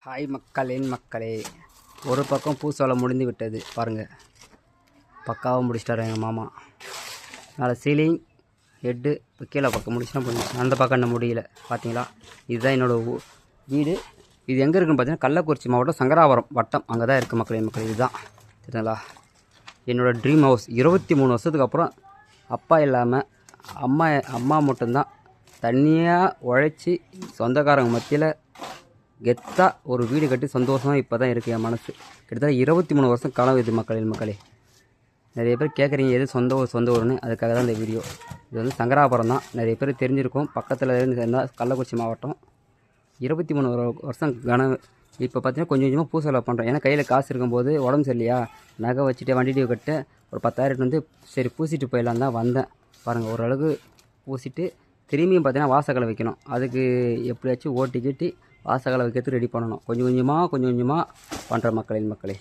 Hi மக்களின் மக்களே, ஒரு பக்கம் பூசோலை முடிந்து விட்டது பாருங்கள். பக்காவாக முடிச்சிட்டாரு எங்கள் மாமா. மேலே சீலிங் ஹெட்டு இப்போ கீழே பக்கம் முடிச்சுனா போதும். அந்த பக்கம் என்ன முடியல பார்த்தீங்களா. இதுதான் என்னோடய வீடு. இது எங்கே இருக்குன்னு பார்த்தீங்கன்னா கள்ளக்குறிச்சி மாவட்டம் சங்கராபுரம் வட்டம் அங்கே தான் இருக்குது மக்களின் மக்கள். இதுதான் சரிங்களா என்னோடய ட்ரீம் ஹவுஸ். 23 வருஷத்துக்கு அப்புறம் அப்பா இல்லாமல் அம்மா மட்டும்தான் தனியாக உழைச்சி சொந்தக்காரங்க மத்தியில் கெத்தாக ஒரு வீடு கட்டி சந்தோஷமாக இப்போ தான் இருக்குது என் மனசு. கிட்டத்தட்ட 23 வருஷம் காலம் இது மக்களே. நிறைய பேர் கேட்குறீங்க எது சொந்த ஊருன்னு, அதுக்காக தான் இந்த வீடியோ. இது வந்து சங்கராபுரம் தான், நிறைய பேர் தெரிஞ்சிருக்கும். பக்கத்தில் இருந்தால் கள்ளக்குறிச்சி மாவட்டம். 23 வருஷம் கனவு. இப்போ பார்த்தீங்கன்னா கொஞ்சம் கொஞ்சமாக பூசலை பண்ணுறேன். ஏன்னா கையில் காசு இருக்கும்போது உடம்பு சரியில்லையா, நகை வச்சுட்டு வண்டி டியூ கட்டு ஒரு 10,000 வந்து சரி பூசிட்டு போயிடலாம் தான் வந்தேன். பாருங்கள் ஓரளவுக்கு பூசிட்டு திரும்பியும் பார்த்தீங்கன்னா வாசக்கலை வைக்கணும். அதுக்கு எப்படியாச்சும் ஓட்டி கட்டி வாசகலை வைக்கிறதுக்கு ரெடி பண்ணணும். கொஞ்சம் கொஞ்சமாக பண்ணுற மக்களே.